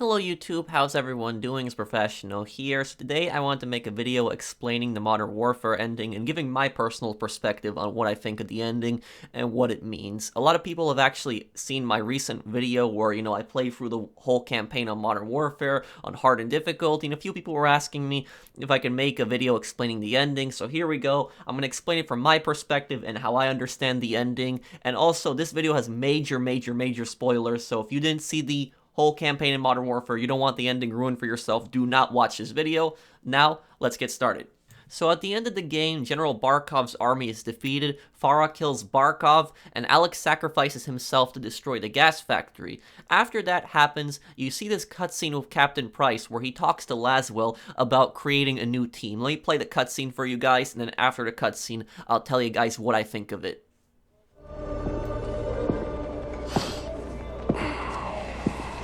Hello YouTube, how's everyone doing? It's Professional here. So today I want to make a video explaining the Modern Warfare ending and giving my personal perspective on what I think of the ending and what it means. A lot of people have actually seen my recent video where, I play through the whole campaign on Modern Warfare on hard and difficulty, and a few people were asking me if I could make a video explaining the ending. So here we go. I'm going to explain it from my perspective and how I understand the ending. And also, this video has major spoilers, so if you didn't see the whole campaign in Modern Warfare, you don't want the ending ruined for yourself, do not watch this video. Now, let's get started. So at the end of the game, General Barkov's army is defeated, Farah kills Barkov, and Alex sacrifices himself to destroy the gas factory. After that happens, you see this cutscene with Captain Price where he talks to Laswell about creating a new team. Let me play the cutscene for you guys, and then after the cutscene, I'll tell you guys what I think of it.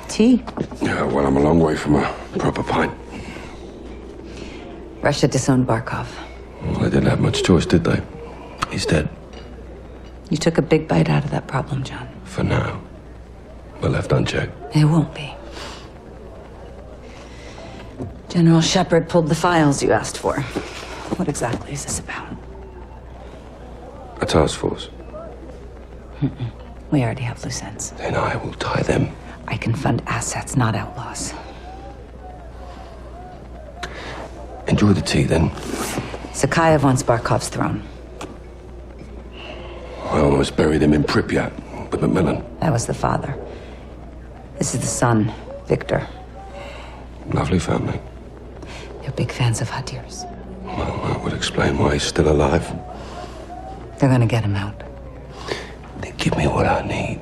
Tea? Yeah, well, I'm a long way from a proper pint. Russia disowned Barkov. Well, they didn't have much choice, did they? He's dead. You took a big bite out of that problem, John. For now. But left unchecked. It won't be. General Shepard pulled the files you asked for. What exactly is this about? A task force. We already have loose ends. Then I will tie them. I can fund assets, not outlaws. Enjoy the tea, then. Sakayev wants Barkov's throne. I almost buried him in Pripyat with Macmillan. That was the father. This is the son, Victor. Lovely family. They're big fans of HADIR's. Well, that would explain why he's still alive. They're gonna get him out. Then give me what I need.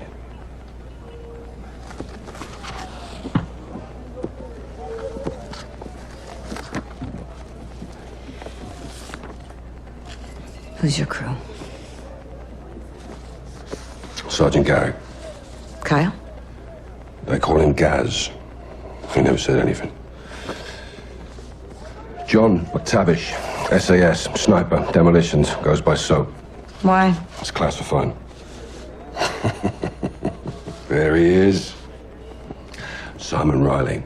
Who's your crew? Sergeant Garrick. Kyle? They call him Gaz. He never said anything. John McTavish, SAS, sniper, demolitions, goes by SOAP. Why? It's classified. There he is. Simon Riley.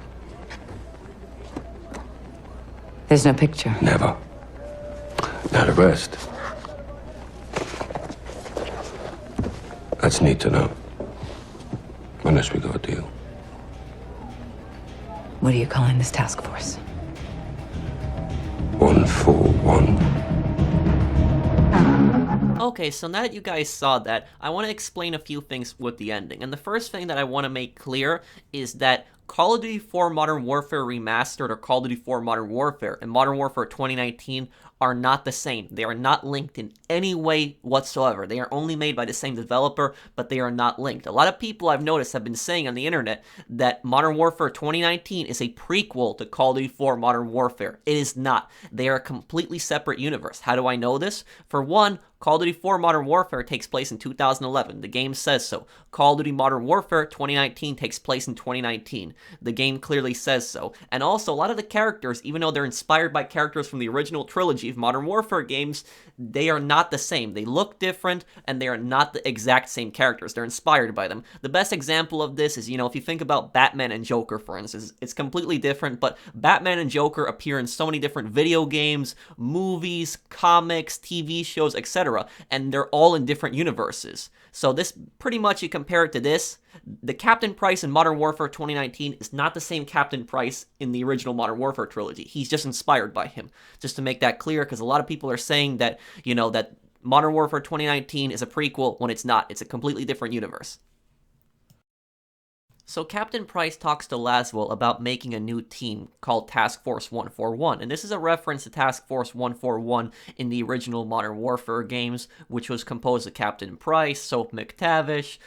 There's no picture. Never. Now the rest. That's neat to know. Unless we got a deal. What are you calling this task force? 141. Okay, so now that you guys saw that, I want to explain a few things with the ending. And the first thing that I want to make clear is that Call of Duty 4 Modern Warfare Remastered or Call of Duty 4 Modern Warfare and Modern Warfare 2019 are not the same. They are not linked in any way whatsoever. They are only made by the same developer, but they are not linked. A lot of people I've noticed have been saying on the internet that Modern Warfare 2019 is a prequel to Call of Duty 4 Modern Warfare. It is not. They are a completely separate universe. How do I know this? For one, Call of Duty 4 Modern Warfare takes place in 2011. The game says so. Call of Duty Modern Warfare 2019 takes place in 2019. The game clearly says so. And also, a lot of the characters, even though they're inspired by characters from the original trilogy of Modern Warfare games, they are not the same. They look different, and they are not the exact same characters. They're inspired by them. The best example of this is, if you think about Batman and Joker, for instance, it's completely different, but Batman and Joker appear in so many different video games, movies, comics, TV shows, etc., and they're all in different universes. So this, pretty much you compare it to this, the Captain Price in Modern Warfare 2019 is not the same Captain Price in the original Modern Warfare trilogy. He's just inspired by him. Just to make that clear, because a lot of people are saying that, that Modern Warfare 2019 is a prequel when it's not. It's a completely different universe. So Captain Price talks to Laswell about making a new team called Task Force 141, and this is a reference to Task Force 141 in the original Modern Warfare games, which was composed of Captain Price, Soap McTavish,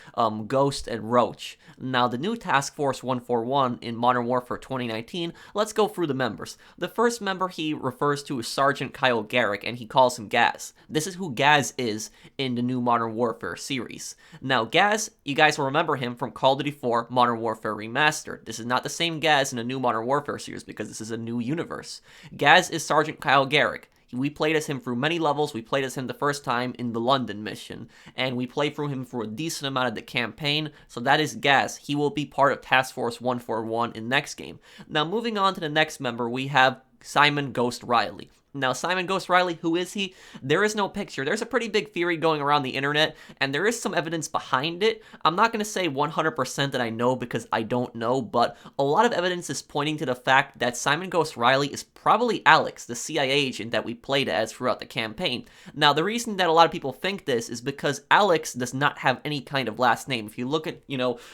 Ghost, and Roach. Now, the new Task Force 141 in Modern Warfare 2019, let's go through the members. The first member he refers to is Sergeant Kyle Garrick, and he calls him Gaz. This is who Gaz is in the new Modern Warfare series. Now, Gaz, you guys will remember him from Call of Duty 4 Modern Warfare Remastered. This is not the same Gaz in the new Modern Warfare series because this is a new universe. Gaz is Sergeant Kyle Garrick. We played as him through many levels. We played as him the first time in the London mission, and we played through him for a decent amount of the campaign, so that is Gaz. He will be part of Task Force 141 in next game. Now, moving on to the next member, we have Simon Ghost Riley. Now, Simon Ghost Riley, who is he? There is no picture. There's a pretty big theory going around the internet, and there is some evidence behind it. I'm not going to say 100% that I know because I don't know, but a lot of evidence is pointing to the fact that Simon Ghost Riley is probably Alex, the CIA agent that we played as throughout the campaign. Now, the reason that a lot of people think this is because Alex does not have any kind of last name. If you look at,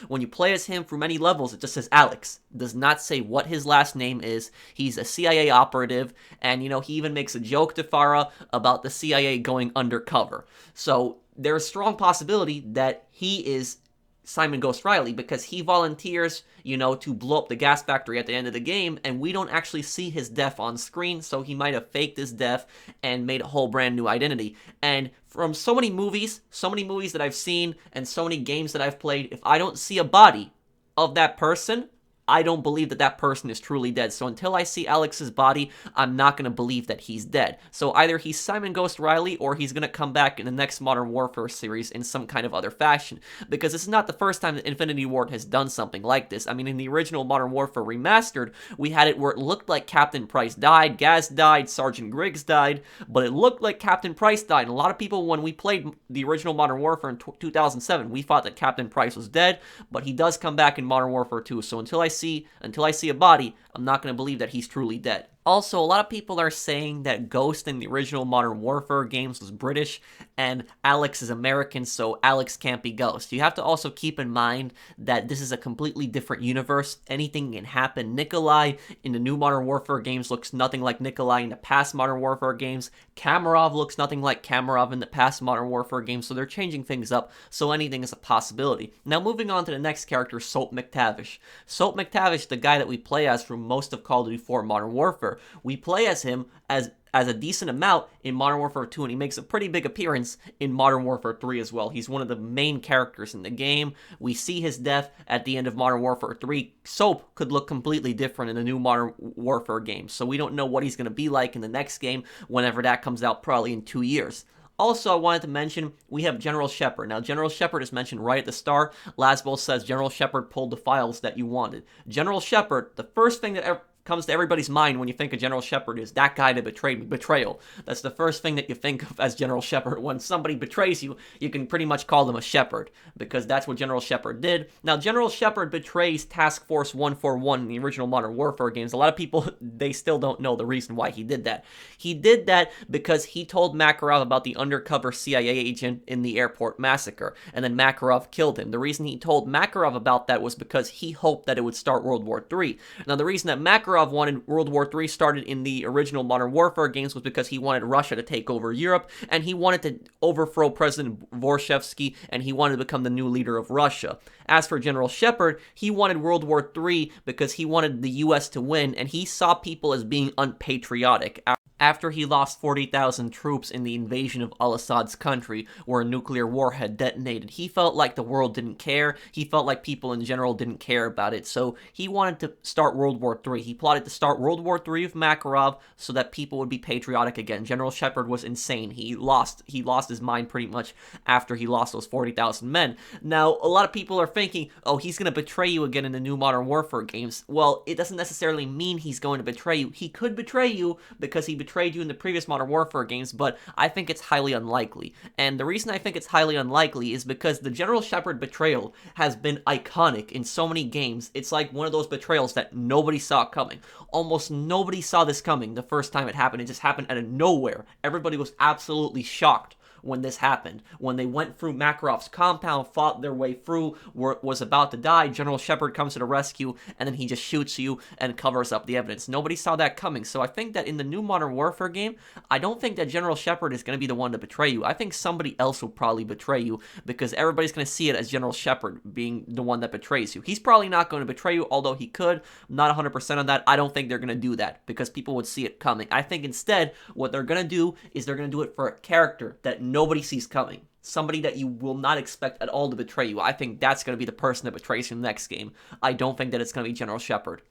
when you play as him through many levels, it just says Alex. It does not say what his last name is. He's a CIA operative, and, he even makes a joke to Farah about the CIA going undercover. So there's a strong possibility that he is Simon Ghost Riley because he volunteers, to blow up the gas factory at the end of the game, and we don't actually see his death on screen, so he might have faked his death and made a whole brand new identity. And from so many movies that I've seen and so many games that I've played, if I don't see a body of that person, I don't believe that person is truly dead. So until I see Alex's body, I'm not going to believe that he's dead. So either he's Simon Ghost Riley or he's going to come back in the next Modern Warfare series in some kind of other fashion. Because this is not the first time that Infinity Ward has done something like this. I mean, in the original Modern Warfare Remastered, we had it where it looked like Captain Price died, Gaz died, Sergeant Griggs died, but it looked like Captain Price died. And a lot of people, when we played the original Modern Warfare in 2007, we thought that Captain Price was dead, but he does come back in Modern Warfare 2. So until I see a body, I'm not going to believe that he's truly dead. Also, a lot of people are saying that Ghost in the original Modern Warfare games was British and Alex is American, so Alex can't be Ghost. You have to also keep in mind that this is a completely different universe. Anything can happen. Nikolai in the new Modern Warfare games looks nothing like Nikolai in the past Modern Warfare games. Kamarov looks nothing like Kamarov in the past Modern Warfare games, so they're changing things up, so anything is a possibility. Now, moving on to the next character, Soap McTavish. Soap McTavish, the guy that we play as through most of Call of Duty 4 Modern Warfare. We play as him as a decent amount in Modern Warfare 2, and he makes a pretty big appearance in Modern Warfare 3 as well. He's one of the main characters in the game. We see his death at the end of Modern Warfare 3. Soap could look completely different in the new Modern Warfare game, so we don't know what he's going to be like in the next game whenever that comes out, probably in 2 years. Also, I wanted to mention, we have General Shepard. Now, General Shepard is mentioned right at the start. Lasbo says General Shepard pulled the files that you wanted. General Shepard, the first thing that comes to everybody's mind when you think of General Shepard is that guy that betrayed me, Betrayal. That's the first thing that you think of as General Shepard. When somebody betrays you, you can pretty much call them a Shepard, because that's what General Shepard did. Now, General Shepard betrays Task Force 141 in the original Modern Warfare games. A lot of people, they still don't know the reason why he did that. He did that because he told Makarov about the undercover CIA agent in the airport massacre, and then Makarov killed him. The reason he told Makarov about that was because he hoped that it would start World War III. Now, the reason that Makarov wanted World War III started in the original Modern Warfare games was because he wanted Russia to take over Europe, and he wanted to overthrow President Vorshevsky, and he wanted to become the new leader of Russia. As for General Shepard, he wanted World War III because he wanted the US to win, and he saw people as being unpatriotic. After he lost 40,000 troops in the invasion of al-Assad's country, where a nuclear war had detonated, he felt like the world didn't care. He felt like people in general didn't care about it, so he wanted to start World War III. He plotted to start World War III with Makarov so that people would be patriotic again. General Shepard was insane. He lost his mind pretty much after he lost those 40,000 men. Now, a lot of people are thinking, oh, he's going to betray you again in the new Modern Warfare games. Well, it doesn't necessarily mean he's going to betray you. He could betray you because he betrayed you in the previous Modern Warfare games, but I think it's highly unlikely. And the reason I think it's highly unlikely is because the General Shepard betrayal has been iconic in so many games. It's like one of those betrayals that nobody saw coming. Almost nobody saw this coming the first time it happened. It just happened out of nowhere. Everybody was absolutely shocked when this happened. When they went through Makarov's compound, fought their way through, was about to die, General Shepard comes to the rescue, and then he just shoots you and covers up the evidence. Nobody saw that coming, so I think that in the new Modern Warfare game, I don't think that General Shepard is going to be the one to betray you. I think somebody else will probably betray you, because everybody's going to see it as General Shepard being the one that betrays you. He's probably not going to betray you, although he could. I'm not 100% on that. I don't think they're going to do that, because people would see it coming. I think instead, what they're going to do is they're going to do it for a character that nobody sees coming. Somebody that you will not expect at all to betray you. I think that's going to be the person that betrays you in the next game. I don't think that it's going to be General Shepard.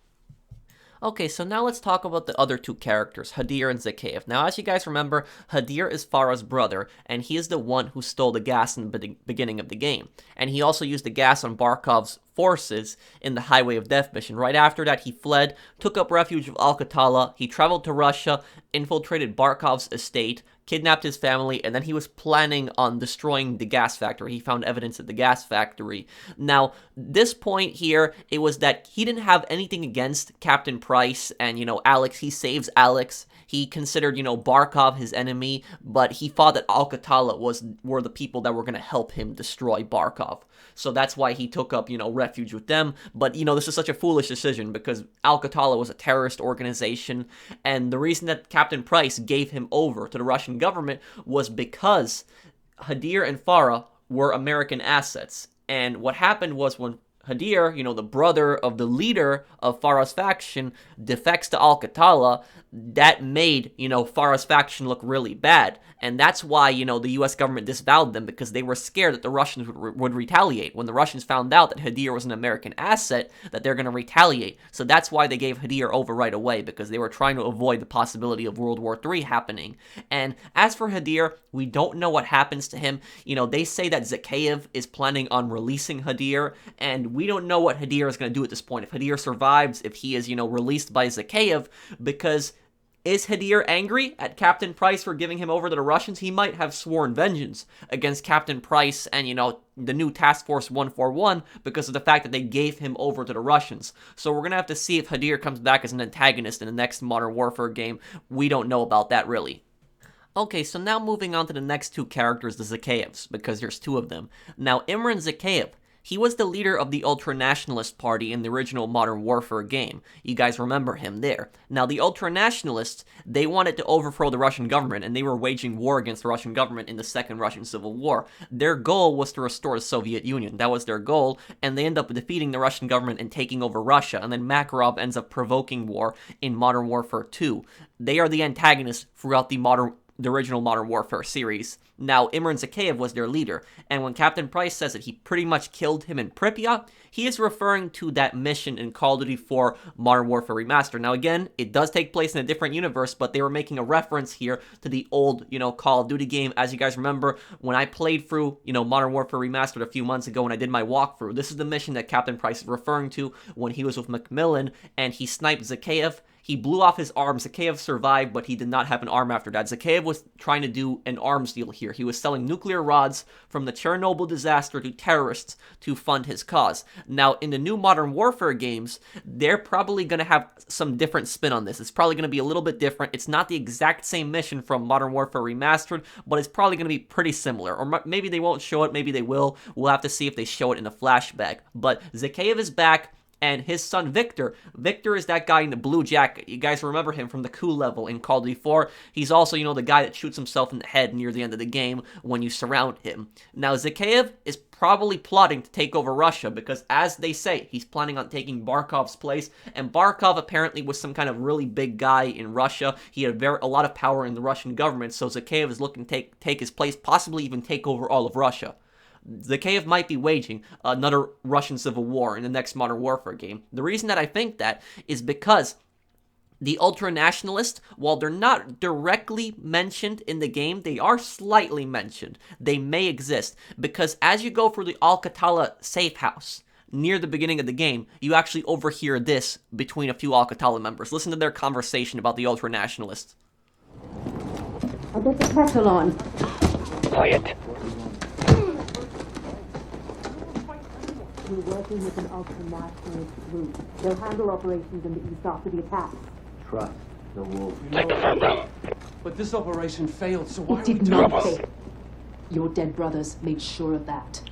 Okay, so now let's talk about the other two characters, Hadir and Zakhaev. Now, as you guys remember, Hadir is Farah's brother, and he is the one who stole the gas in the beginning of the game. And he also used the gas on Barkov's forces in the Highway of Death mission. Right after that, he fled, took up refuge with Al-Qatala, he traveled to Russia, infiltrated Barkov's estate, kidnapped his family, and then he was planning on destroying the gas factory. He found evidence at the gas factory. Now, this point here, it was that he didn't have anything against Captain Price and, Alex. He saves Alex. He considered, Barkov his enemy, but he thought that Al-Qatala were the people that were going to help him destroy Barkov. So that's why he took up, refuge with them. But, this is such a foolish decision because Al-Qatala was a terrorist organization, and the reason that Captain Price gave him over to the Russian government was because Hadir and Farah were American assets. And what happened was when Hadir, the brother of the leader of Farah's faction, defects to Al-Qatala, that made, Farah's faction look really bad. And that's why, the US government disavowed them, because they were scared that the Russians would retaliate. When the Russians found out that Hadir was an American asset, that they're going to retaliate. So that's why they gave Hadir over right away, because they were trying to avoid the possibility of World War III happening. And as for Hadir, we don't know what happens to him. They say that Zakhaev is planning on releasing Hadir, and we don't know what Hadir is going to do at this point. If Hadir survives, if he is, released by Zakhaev, because is Hadir angry at Captain Price for giving him over to the Russians? He might have sworn vengeance against Captain Price and, the new Task Force 141 because of the fact that they gave him over to the Russians. So we're going to have to see if Hadir comes back as an antagonist in the next Modern Warfare game. We don't know about that, really. Okay, so now moving on to the next two characters, the Zakhaevs, because there's two of them. Now, Imran Zakhaev, he was the leader of the UltraNationalist party in the original Modern Warfare game. You guys remember him there. Now, the UltraNationalists, they wanted to overthrow the Russian government, and they were waging war against the Russian government in the Second Russian Civil War. Their goal was to restore the Soviet Union. That was their goal, and they end up defeating the Russian government and taking over Russia, and then Makarov ends up provoking war in Modern Warfare 2. They are the antagonists throughout the original Modern Warfare series. Now, Imran Zakhaev was their leader, and when Captain Price says that he pretty much killed him in Pripyat, he is referring to that mission in Call of Duty 4 Modern Warfare Remastered. Now, again, it does take place in a different universe, but they were making a reference here to the old, Call of Duty game. As you guys remember, when I played through, Modern Warfare Remastered a few months ago when I did my walkthrough, this is the mission that Captain Price is referring to when he was with Macmillan, and he sniped Zakhaev. He blew off his arm. Zakhaev survived, but he did not have an arm after that. Zakhaev was trying to do an arms deal here. He was selling nuclear rods from the Chernobyl disaster to terrorists to fund his cause. Now, in the new Modern Warfare games, they're probably going to have some different spin on this. It's probably going to be a little bit different. It's not the exact same mission from Modern Warfare Remastered, but it's probably going to be pretty similar. Or maybe they won't show it. Maybe they will. We'll have to see if they show it in a flashback. But Zakhaev is back. And his son, Victor is that guy in the blue jacket. You guys remember him from the coup level in Call of Duty 4. He's also, the guy that shoots himself in the head near the end of the game when you surround him. Now, Zakhaev is probably plotting to take over Russia because, as they say, he's planning on taking Barkov's place. And Barkov apparently was some kind of really big guy in Russia. He had a lot of power in the Russian government, so Zakhaev is looking to take his place, possibly even take over all of Russia. Zakhaev might be waging another Russian civil war in the next Modern Warfare game. The reason that I think that is because the UltraNationalists, while they're not directly mentioned in the game, they are slightly mentioned. They may exist, because as you go through the Al-Qatala safe house, near the beginning of the game, you actually overhear this between a few Al-Qatala members. Listen to their conversation about the UltraNationalists. I'll get the kettle on. Quiet. We're working with an ultra-nationalist group. They'll handle operations in the east after the attack. Trust the wolf. Take the phone down. But this operation failed, so why It are we did doing not this? fail. Your dead brothers made sure of that.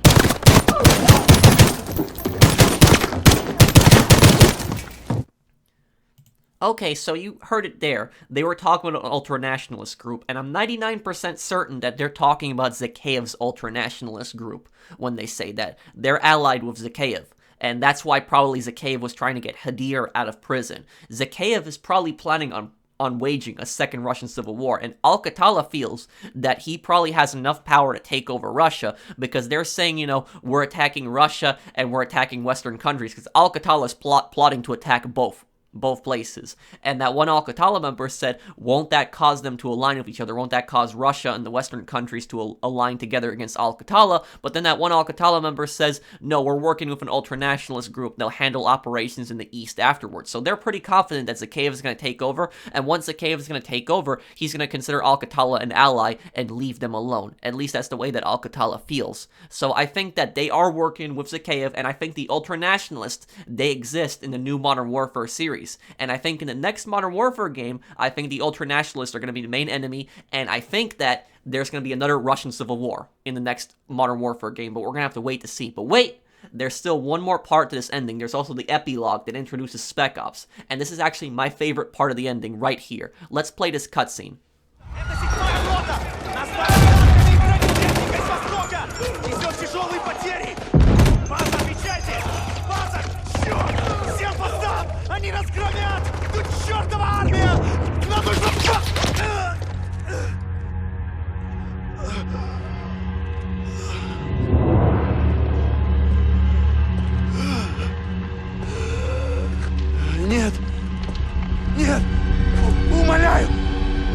Okay, so you heard it there. They were talking about an ultra-nationalist group, and I'm 99% certain that they're talking about Zakhaev's ultra-nationalist group when they say that. They're allied with Zakhaev, and that's why probably Zakhaev was trying to get Hadir out of prison. Zakhaev is probably planning on waging a second Russian civil war, and Al-Qatala feels that he probably has enough power to take over Russia, because they're saying, we're attacking Russia and we're attacking Western countries, because Al-Qatala is plotting to attack both both places. And that one Al-Qatala member said, won't that cause them to align with each other? Won't that cause Russia and the Western countries to align together against Al-Qatala? But then that one Al-Qatala member says, no, we're working with an ultranationalist group. They'll handle operations in the east afterwards. So they're pretty confident that Zakhaev is going to take over. And once Zakhaev is going to take over, he's going to consider Al-Qatala an ally and leave them alone. At least that's the way that Al-Qatala feels. So I think that they are working with Zakhaev, and I think the ultranationalists, they exist in the new Modern Warfare series. And I think in the next Modern Warfare game, I think the ultranationalists are going to be the main enemy, and I think that there's going to be another Russian civil war in the next Modern Warfare game, but we're going to have to wait to see. But wait! There's still one more part to this ending. There's also the epilogue that introduces Spec Ops, and this is actually my favorite part of the ending right here. Let's play this cutscene. Нет! Нет! Умоляю!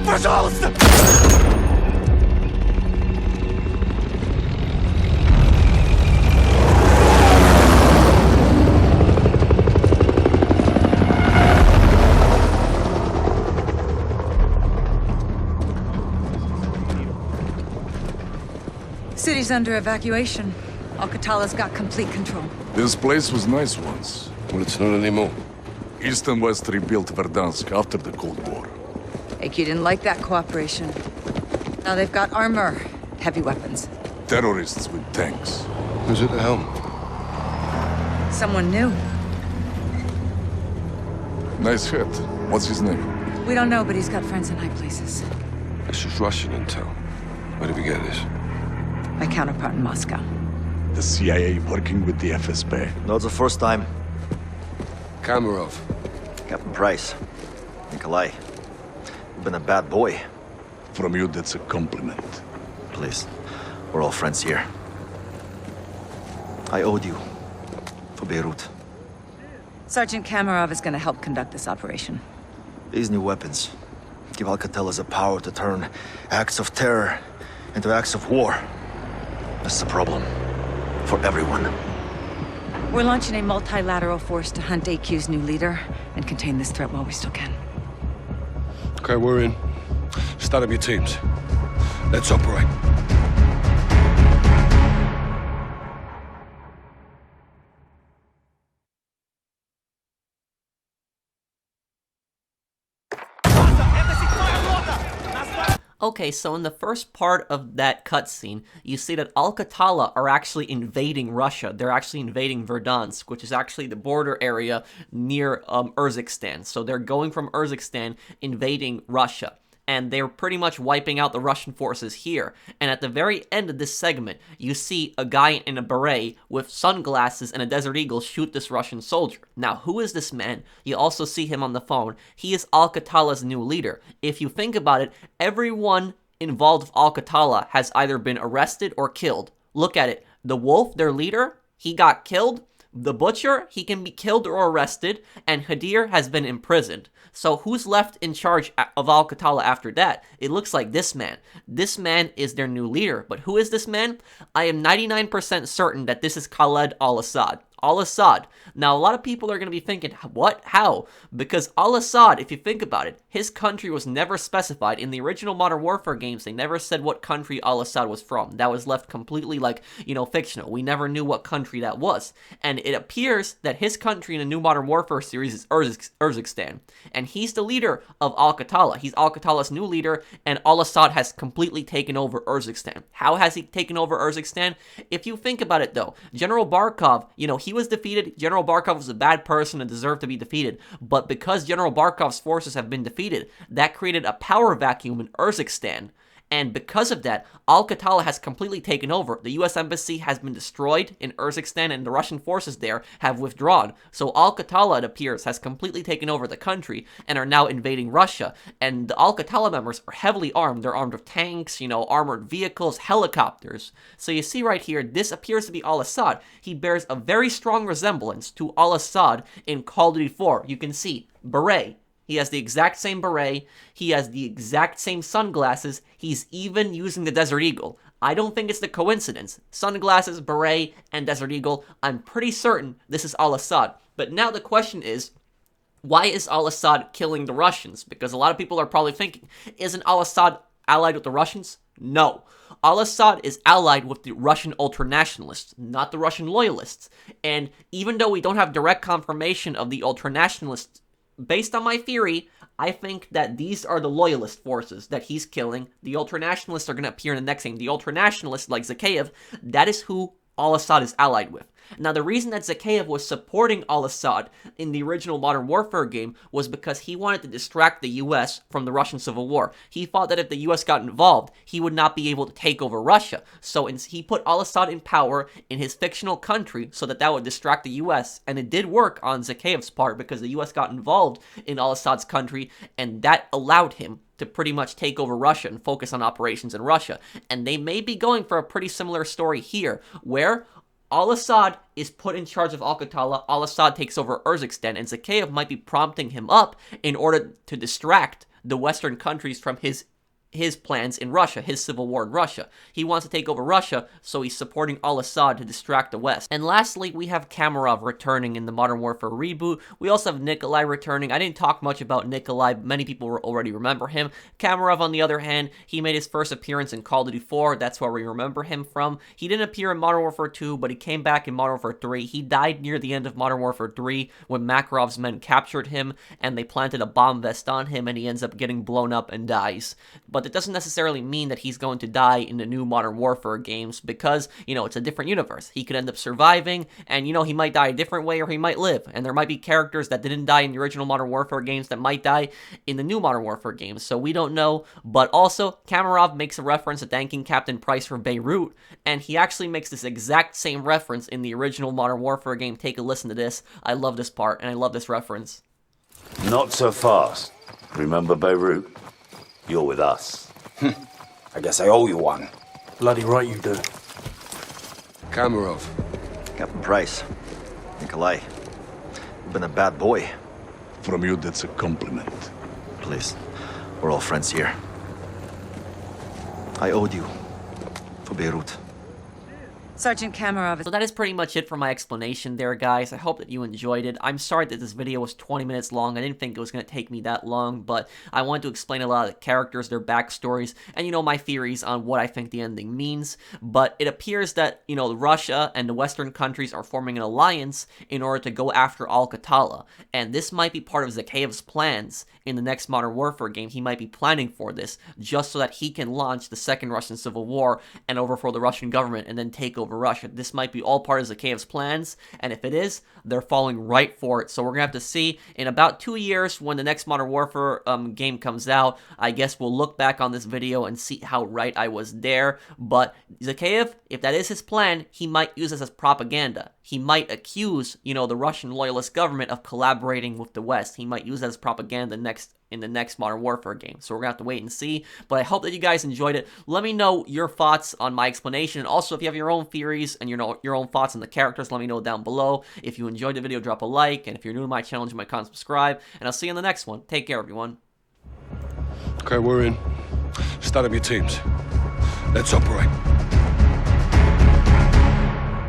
Пожалуйста! City's under evacuation. Al-Qatala's got complete control. This place was nice once. Well, it's not anymore. East and West rebuilt Verdansk after the Cold War. AQ didn't like that cooperation. Now they've got armor, heavy weapons. Terrorists with tanks. Who's at the helm? Someone new. Nice hit. What's his name? We don't know, but he's got friends in high places. This is Russian intel. Where did we get this? My counterpart in Moscow. The CIA working with the FSB. No, it's the first time. Kamarov. Captain Price. Nikolai. You've been a bad boy. From you, that's a compliment. Please. We're all friends here. I owed you. For Beirut. Sergeant Kamarov is going to help conduct this operation. These new weapons give Alcatelas the power to turn acts of terror into acts of war. That's the problem. For everyone. We're launching a multilateral force to hunt AQ's new leader and contain this threat while we still can. Okay, we're in. Start up your teams. Let's operate. Okay, so in the first part of that cutscene, you see that Al-Qatala are actually invading Russia. They're actually invading Verdansk, which is actually the border area near Urzikstan. So they're going from Urzikstan, invading Russia. And they're pretty much wiping out the Russian forces here. And at the very end of this segment, you see a guy in a beret with sunglasses and a Desert Eagle shoot this Russian soldier. Now, who is this man? You also see him on the phone. He is Al-Qatala's new leader. If you think about it, everyone involved with Al-Qatala has either been arrested or killed. Look at it. The Wolf, their leader, he got killed. The Butcher, he can be killed or arrested, and HADIR has been imprisoned. So who's left in charge of Al-Qatala after that? It looks like this man. This man is their new leader. But who is this man? I am 99% certain that this is Khaled al-Assad. Al-Assad. Now, a lot of people are going to be thinking, what? How? Because Al-Assad, if you think about it, his country was never specified. In the original Modern Warfare games, they never said what country Al-Assad was from. That was left completely, fictional. We never knew what country that was. And it appears that his country in the new Modern Warfare series is Urzikstan. And he's the leader of Al-Qatala. He's Al-Qatala's new leader, and Al-Assad has completely taken over Urzikstan. How has he taken over Urzikstan? If you think about it, though, General Barkov, he was defeated. General Barkov was a bad person and deserved to be defeated. But because General Barkov's forces have been defeated, that created a power vacuum in Urzikstan. And because of that, Al-Qatala has completely taken over. The US embassy has been destroyed in Urzikstan, and the Russian forces there have withdrawn. So Al-Qatala, it appears, has completely taken over the country and are now invading Russia. And the Al-Qatala members are heavily armed. They're armed with tanks, armored vehicles, helicopters. So you see right here, this appears to be al-Assad. He bears a very strong resemblance to al-Assad in Call of Duty 4. You can see, beret. He has the exact same beret. He has the exact same sunglasses. He's even using the Desert Eagle. I don't think it's the coincidence. Sunglasses, beret, and Desert Eagle. I'm pretty certain this is al-Assad. But now the question is, why is al-Assad killing the Russians? Because a lot of people are probably thinking, isn't al-Assad allied with the Russians? No. Al-Assad is allied with the Russian ultranationalists, not the Russian loyalists. And even though we don't have direct confirmation of the ultranationalists, based on my theory, I think that these are the loyalist forces that he's killing. The ultranationalists are going to appear in the next game. The ultranationalists, like Zakhaev, that is who al-Assad is allied with. Now, the reason that Zakhaev was supporting al-Assad in the original Modern Warfare game was because he wanted to distract the US from the Russian Civil War. He thought that if the US got involved, he would not be able to take over Russia. So he put al-Assad in power in his fictional country so that would distract the US. And it did work on Zakhaev's part because the US got involved in al-Assad's country, and that allowed him to pretty much take over Russia and focus on operations in Russia. And they may be going for a pretty similar story here, where al-Assad is put in charge of Al-Qatala, al-Assad takes over Urzikstan, and Zakhaev might be prompting him up in order to distract the Western countries from his plans in Russia, his civil war in Russia. He wants to take over Russia, so he's supporting al-Assad to distract the West. And lastly, we have Kamarov returning in the Modern Warfare reboot. We also have Nikolai returning. I didn't talk much about Nikolai. Many people already remember him. Kamarov, on the other hand, he made his first appearance in Call of Duty 4. That's where we remember him from. He didn't appear in Modern Warfare 2, but he came back in Modern Warfare 3. He died near the end of Modern Warfare 3 when Makarov's men captured him, and they planted a bomb vest on him, and he ends up getting blown up and dies. But it doesn't necessarily mean that he's going to die in the new Modern Warfare games because, it's a different universe. He could end up surviving, and, he might die a different way or he might live. And there might be characters that didn't die in the original Modern Warfare games that might die in the new Modern Warfare games, so we don't know. But also, Kamarov makes a reference to thanking Captain Price for Beirut, and he actually makes this exact same reference in the original Modern Warfare game. Take a listen to this. I love this part, and I love this reference. Not so fast. Remember Beirut? You're with us. I guess I owe you one. Bloody right you do. Kamarov. Captain Price. Nikolai. You've been a bad boy. From you, that's a compliment. Please. We're all friends here. I owed you. For Beirut. Sergeant Kamarov. So that is pretty much it for my explanation there, guys. I hope that you enjoyed it. I'm sorry that this video was 20 minutes long. I didn't think it was going to take me that long, but I wanted to explain a lot of the characters, their backstories, and, my theories on what I think the ending means. But it appears that, Russia and the Western countries are forming an alliance in order to go after Al-Qatala. And this might be part of Zakhaev's plans in the next Modern Warfare game. He might be planning for this just so that he can launch the second Russian Civil War and overthrow the Russian government and then take over Russia. This might be all part of Zakhaev's plans, and if it is, they're falling right for it. So we're gonna have to see in about 2 years when the next Modern Warfare game comes out. I guess we'll look back on this video and see how right I was there. But Zakhaev, if that is his plan, he might use this as propaganda. He might accuse, the Russian loyalist government of collaborating with the West. He might use that as propaganda in the next Modern Warfare game. So we're going to have to wait and see. But I hope that you guys enjoyed it. Let me know your thoughts on my explanation. And also, if you have your own theories and your own thoughts on the characters, let me know down below. If you enjoyed the video, drop a like. And if you're new to my channel, you might comment, subscribe. And I'll see you in the next one. Take care, everyone. Okay, we're in. Start up your teams. Let's operate.